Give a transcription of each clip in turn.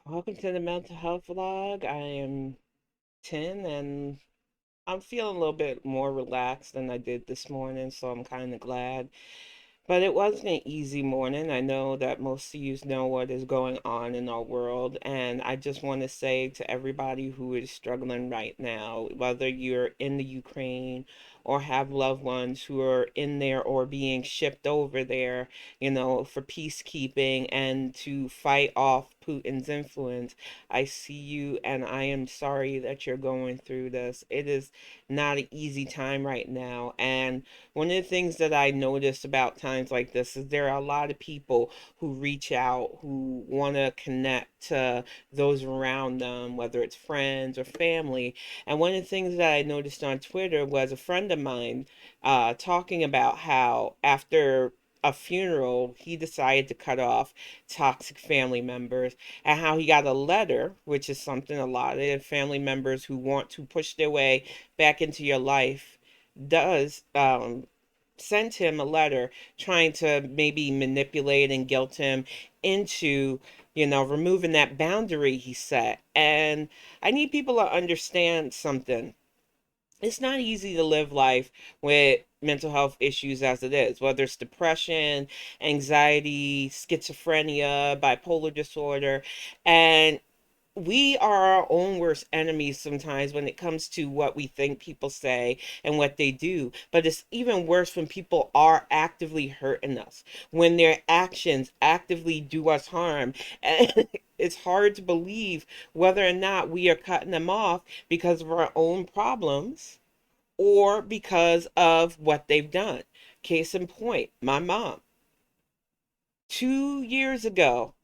Welcome to the mental health vlog. I am 10 and I'm feeling a little bit more relaxed than I did this morning, so I'm kind of glad. But it wasn't an easy morning. I know that most of you know what is going on in our world, and I just want to say to everybody who is struggling right now, whether you're in the Ukraine or have loved ones who are in there or being shipped over there, for peacekeeping and to fight off Putin's influence, I see you and I am sorry that you're going through this. It is not an easy time right now, and one of the things that I notice about times like this is there are a lot of people who reach out, who want to connect to those around them, whether it's friends or family. And one of the things that I noticed on Twitter was a friend of mine talking about how after a funeral, he decided to cut off toxic family members, and how he got a letter, which is something a lot of family members who want to push their way back into your life does sent him a letter trying to maybe manipulate and guilt him into, removing that boundary he set. And I need people to understand something. It's not easy to live life with mental health issues as it is, whether it's depression, anxiety, schizophrenia, bipolar disorder. And we are our own worst enemies sometimes when it comes to what we think people say and what they do. But it's even worse when people are actively hurting us, when their actions actively do us harm. And it's hard to believe whether or not we are cutting them off because of our own problems or because of what they've done. Case in point, my mom. 2 years ago,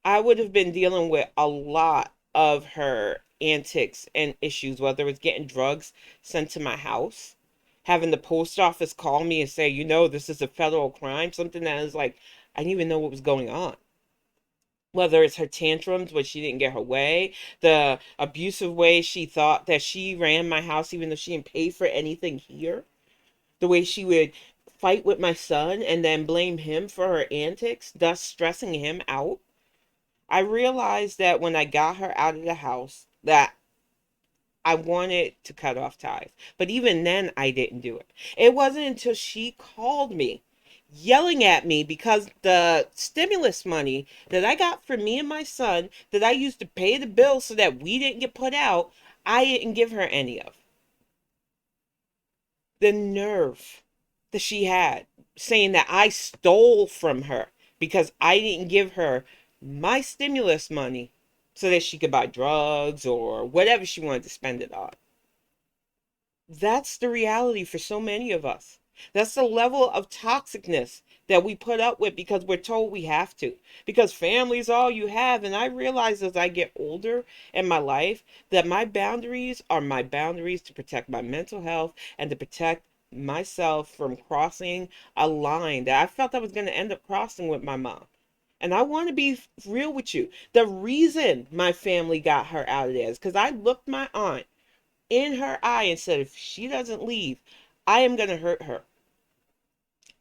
I would have been dealing with a lot of her antics and issues, whether it's getting drugs sent to my house, having the post office call me and say, this is a federal crime, something that is like, I didn't even know what was going on. Whether it's her tantrums when she didn't get her way, the abusive way she thought that she ran my house, even though she didn't pay for anything here, the way she would fight with my son and then blame him for her antics, thus stressing him out. I realized that when I got her out of the house that I wanted to cut off ties. But even then I didn't do it. It wasn't until she called me yelling at me because the stimulus money that I got for me and my son that I used to pay the bills so that we didn't get put out, I didn't give her any of. The nerve that she had saying that I stole from her because I didn't give her my stimulus money so that she could buy drugs or whatever she wanted to spend it on. That's the reality for so many of us. That's the level of toxicness that we put up with because we're told we have to. Because family is all you have. And I realize as I get older in my life that my boundaries are my boundaries to protect my mental health and to protect myself from crossing a line that I felt I was going to end up crossing with my mom. And I want to be real with you. The reason my family got her out of there is because I looked my aunt in her eye and said, if she doesn't leave, I am going to hurt her.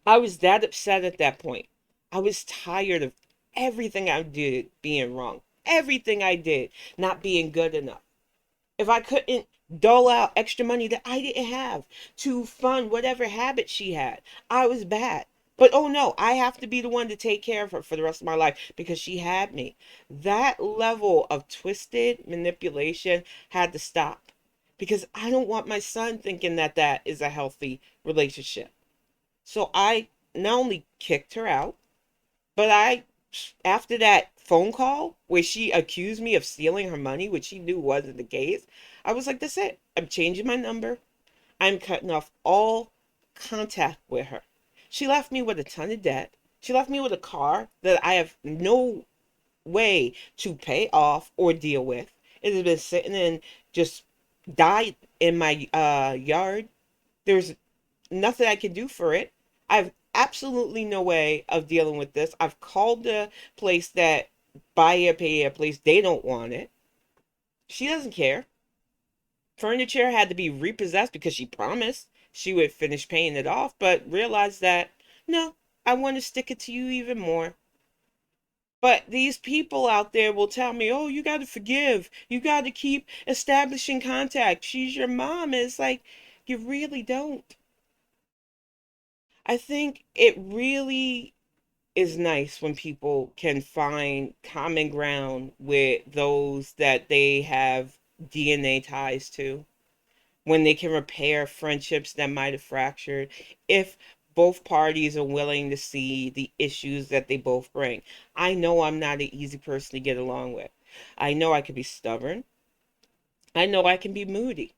I was that upset at that point. I was tired of everything I did being wrong, everything I did not being good enough. If I couldn't dole out extra money that I didn't have to fund whatever habit she had, I was bad. But oh no, I have to be the one to take care of her for the rest of my life because she had me. That level of twisted manipulation had to stop because I don't want my son thinking that that is a healthy relationship. So I not only kicked her out, but after that phone call where she accused me of stealing her money, which she knew wasn't the case, I was like, that's it. I'm changing my number. I'm cutting off all contact with her. She left me with a ton of debt. She left me with a car that I have no way to pay off or deal with. It has been sitting in just died in my yard. There's nothing I can do for it. I've absolutely no way of dealing with this. I've called the place that buy a pay a place. They don't want it. She doesn't care. Furniture had to be repossessed because she promised she would finish paying it off, but realized that no, I want to stick it to you even more. But these people out there will tell me, oh, you got to forgive. You got to keep establishing contact. She's your mom. And it's like, you really don't. I think it really is nice when people can find common ground with those that they have DNA ties to, when they can repair friendships that might have fractured, if both parties are willing to see the issues that they both bring. I know I'm not an easy person to get along with. I know I can be stubborn. I know I can be moody.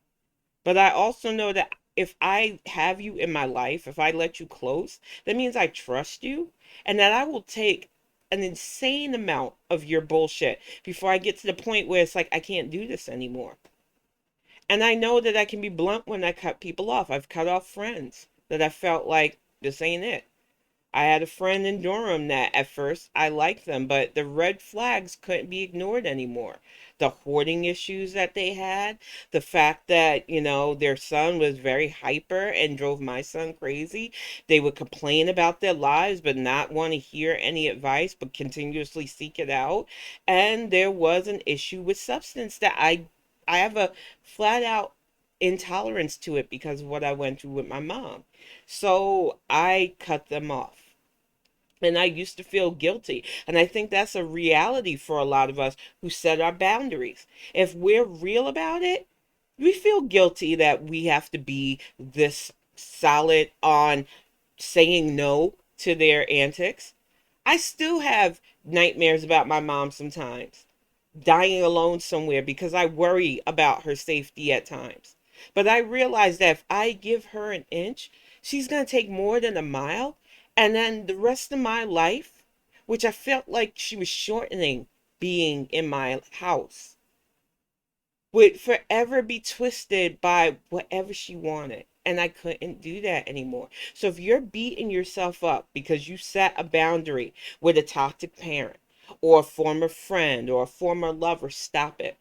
But I also know that if I have you in my life, if I let you close, that means I trust you and that I will take an insane amount of your bullshit before I get to the point where it's like, I can't do this anymore. And I know that I can be blunt when I cut people off. I've cut off friends that I felt like this ain't it. I had a friend in Durham that at first I liked them, but the red flags couldn't be ignored anymore. The hoarding issues that they had, the fact that, their son was very hyper and drove my son crazy. They would complain about their lives, but not want to hear any advice, but continuously seek it out. And there was an issue with substance that I have a flat out intolerance to it because of what I went through with my mom. So I cut them off. And I used to feel guilty. And I think that's a reality for a lot of us who set our boundaries. If we're real about it, we feel guilty that we have to be this solid on saying no to their antics. I still have nightmares about my mom sometimes, dying alone somewhere because I worry about her safety at times. But I realize that if I give her an inch, she's going to take more than a mile. And then the rest of my life, which I felt like she was shortening being in my house, would forever be twisted by whatever she wanted. And I couldn't do that anymore. So if you're beating yourself up because you set a boundary with a toxic parent or a former friend or a former lover, stop it.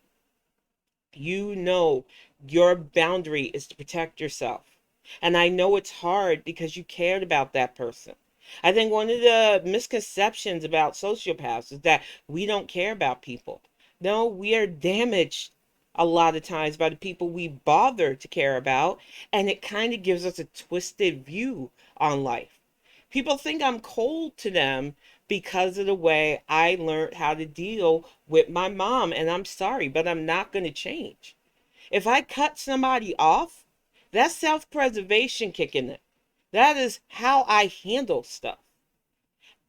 You know your boundary is to protect yourself. And I know it's hard because you cared about that person. I think one of the misconceptions about sociopaths is that we don't care about people. No, we are damaged a lot of times by the people we bother to care about, and it kind of gives us a twisted view on life. People think I'm cold to them because of the way I learned how to deal with my mom, and I'm sorry, but I'm not going to change. If I cut somebody off, that's self-preservation kicking in. That is how I handle stuff.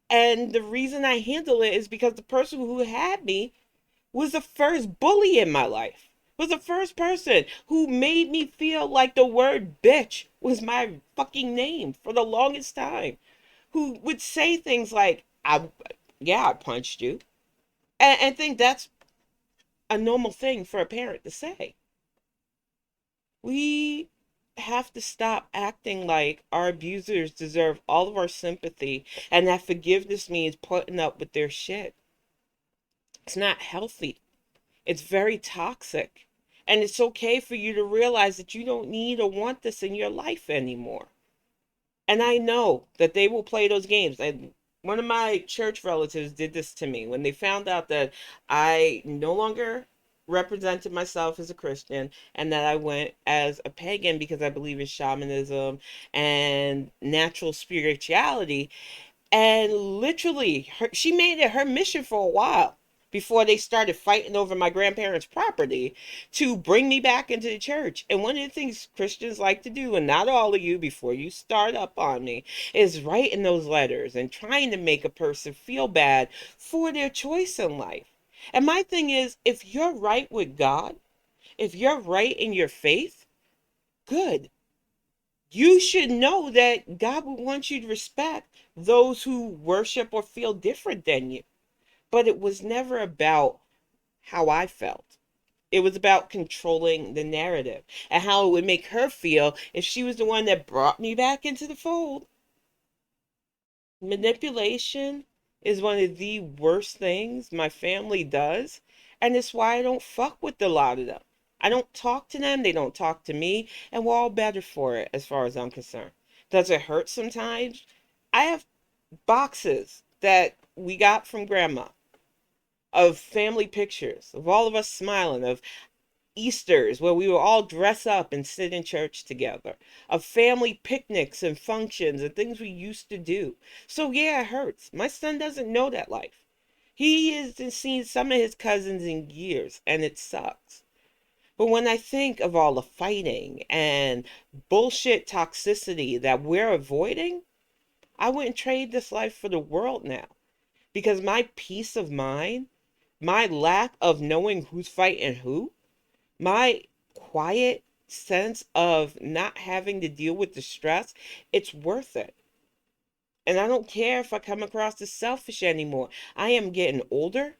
And the reason I handle it is because the person who had me was the first bully in my life. Was the first person who made me feel like the word bitch was my fucking name for the longest time. Who would say things like, yeah, I punched you. And think that's a normal thing for a parent to say. We have to stop acting like our abusers deserve all of our sympathy and that forgiveness means putting up with their shit. It's not healthy. It's very toxic. And it's okay for you to realize that you don't need or want this in your life anymore. And I know that they will play those games. And one of my church relatives did this to me when they found out that I no longer represented myself as a Christian and that I went as a pagan because I believe in shamanism and natural spirituality. And literally, she made it her mission for a while before they started fighting over my grandparents' property to bring me back into the church. And one of the things Christians like to do, and not all of you before you start up on me, is writing those letters and trying to make a person feel bad for their choice in life. And my thing is, if you're right with God, if you're right in your faith, good. You should know that God would want you to respect those who worship or feel different than you. But it was never about how I felt. It was about controlling the narrative and how it would make her feel if she was the one that brought me back into the fold. Manipulation is one of the worst things my family does, and it's why I don't fuck with a lot of them. I don't talk to them, they don't talk to me, and we're all better for it as far as I'm concerned. Does it hurt sometimes? I have boxes that we got from grandma of family pictures of all of us smiling, of Easters where we would all dress up and sit in church together, of family picnics and functions and things we used to do. So yeah, it hurts. My son doesn't know that life. He hasn't seen some of his cousins in years, and it sucks. But when I think of all the fighting and bullshit toxicity that we're avoiding, I wouldn't trade this life for the world now. Because my peace of mind, my lack of knowing who's fighting who, my quiet sense of not having to deal with the stress, it's worth it. And I don't care if I come across as selfish anymore. I am getting older,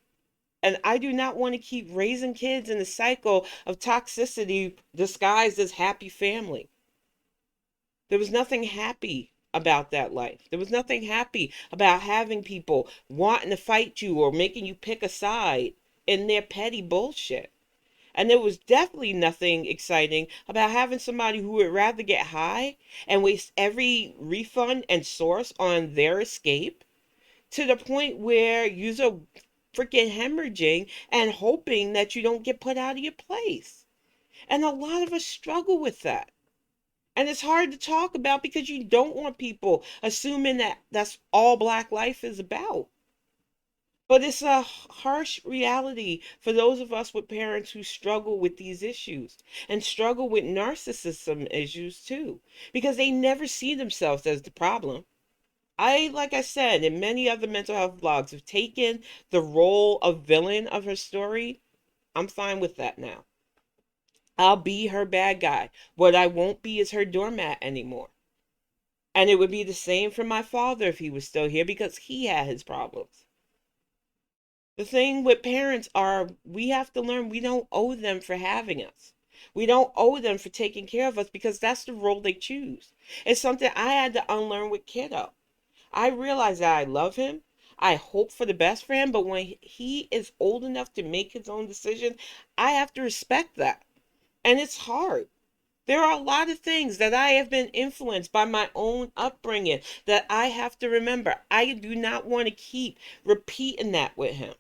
and I do not want to keep raising kids in a cycle of toxicity disguised as happy family. There was nothing happy about that life. There was nothing happy about having people wanting to fight you or making you pick a side in their petty bullshit. And there was definitely nothing exciting about having somebody who would rather get high and waste every refund and source on their escape to the point where you're freaking hemorrhaging and hoping that you don't get put out of your place. And a lot of us struggle with that. And it's hard to talk about because you don't want people assuming that that's all Black life is about. But it's a harsh reality for those of us with parents who struggle with these issues and struggle with narcissism issues too, because they never see themselves as the problem. Like I said, in many other mental health blogs, have taken the role of villain of her story. I'm fine with that now. I'll be her bad guy. What I won't be is her doormat anymore. And it would be the same for my father if he was still here because he had his problems. The thing with parents are we have to learn we don't owe them for having us. We don't owe them for taking care of us because that's the role they choose. It's something I had to unlearn with kiddo. I realize that I love him. I hope for the best for him, but when he is old enough to make his own decisions, I have to respect that. And it's hard. There are a lot of things that I have been influenced by my own upbringing that I have to remember. I do not want to keep repeating that with him.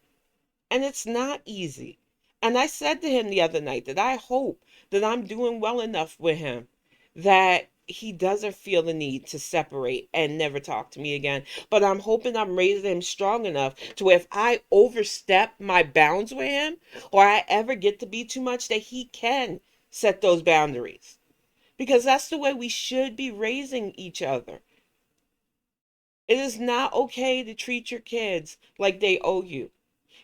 And it's not easy. And I said to him the other night that I hope that I'm doing well enough with him that he doesn't feel the need to separate and never talk to me again. But I'm hoping I'm raising him strong enough to if I overstep my bounds with him or I ever get to be too much, that he can set those boundaries. Because that's the way we should be raising each other. It is not okay to treat your kids like they owe you.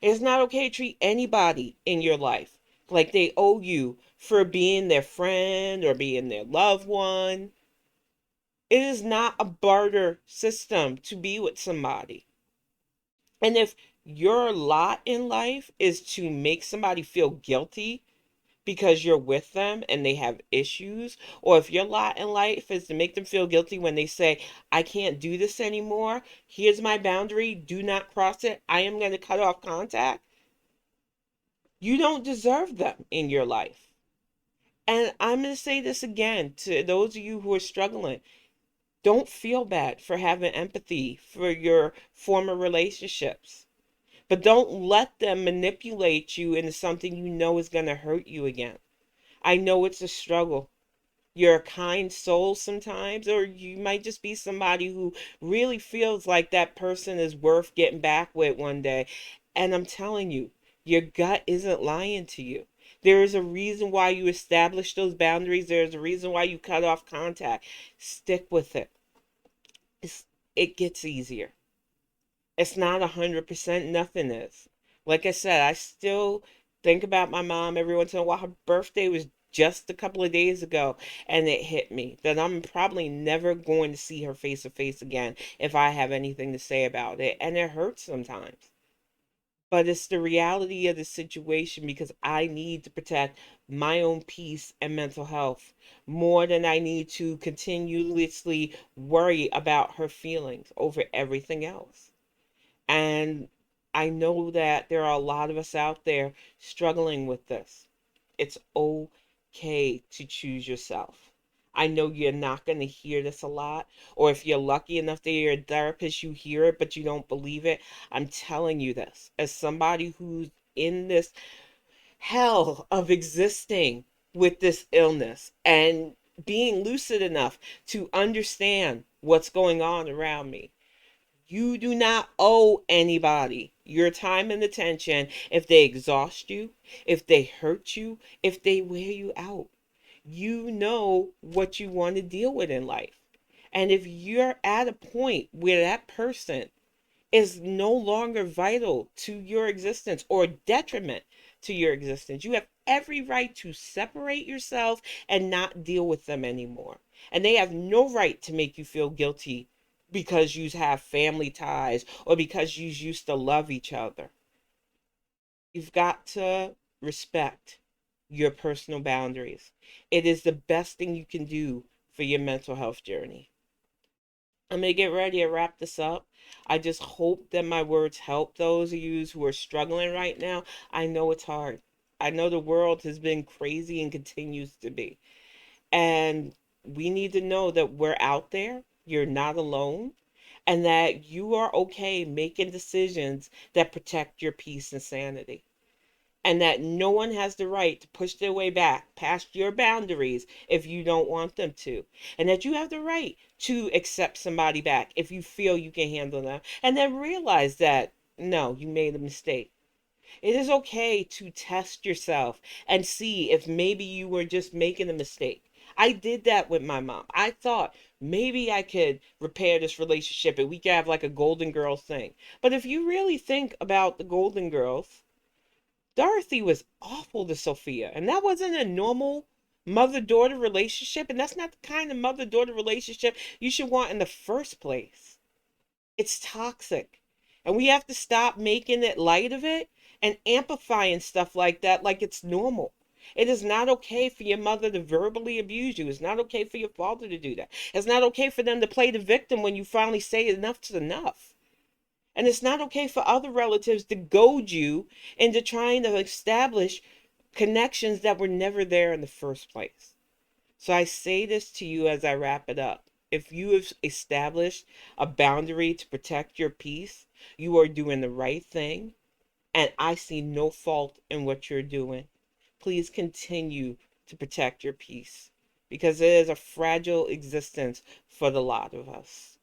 It's not okay to treat anybody in your life like they owe you for being their friend or being their loved one. It is not a barter system to be with somebody. And if your lot in life is to make somebody feel guilty because you're with them and they have issues, or if your lot in life is to make them feel guilty when they say, I can't do this anymore, here's my boundary, do not cross it, I am going to cut off contact, you don't deserve them in your life. And I'm going to say this again to those of you who are struggling. Don't feel bad for having empathy for your former relationships, but don't let them manipulate you into something you know is going to hurt you again. I know it's a struggle. You're a kind soul sometimes, or you might just be somebody who really feels like that person is worth getting back with one day. And I'm telling you, your gut isn't lying to you. There is a reason why you establish those boundaries. There's a reason why you cut off contact. Stick with it. It's, it gets easier. It's not 100%, nothing is. Like I said, I still think about my mom every once in a while. Her birthday was just a couple of days ago, and it hit me that I'm probably never going to see her face to face again if I have anything to say about it. And it hurts sometimes. But it's the reality of the situation because I need to protect my own peace and mental health more than I need to continuously worry about her feelings over everything else. And I know that there are a lot of us out there struggling with this. It's okay to choose yourself. I know you're not going to hear this a lot, or if you're lucky enough that you're a therapist, you hear it, but you don't believe it. I'm telling you this as somebody who's in this hell of existing with this illness and being lucid enough to understand what's going on around me. You do not owe anybody your time and attention if they exhaust you, if they hurt you, if they wear you out. You know what you want to deal with in life. And if you're at a point where that person is no longer vital to your existence or detriment to your existence, you have every right to separate yourself and not deal with them anymore. And they have no right to make you feel guilty because you have family ties or because you used to love each other. You've got to respect your personal boundaries. It is the best thing you can do for your mental health journey. I'm going to get ready to wrap this up. I just hope that my words help those of you who are struggling right now. I know it's hard. I know the world has been crazy and continues to be. And we need to know that we're out there. You're not alone. And that you are okay making decisions that protect your peace and sanity, and that no one has the right to push their way back past your boundaries if you don't want them to, and that you have the right to accept somebody back if you feel you can handle them, and then realize that no, you made a mistake. It is okay to test yourself and see if maybe you were just making a mistake. I did that with my mom. I thought maybe I could repair this relationship and we could have like a Golden Girls thing. But if you really think about the Golden Girls, Dorothy was awful to Sophia, and that wasn't a normal mother daughter relationship, and that's not the kind of mother daughter relationship you should want in the first place. It's toxic, and we have to stop making it light of it and amplifying stuff like that like it's normal. It is not okay for your mother to verbally abuse you. It's not okay for your father to do that. It's not okay for them to play the victim when you finally say enough's enough. And it's not okay for other relatives to goad you into trying to establish connections that were never there in the first place. So I say this to you as I wrap it up. If you have established a boundary to protect your peace, you are doing the right thing. And I see no fault in what you're doing. Please continue to protect your peace because it is a fragile existence for the lot of us.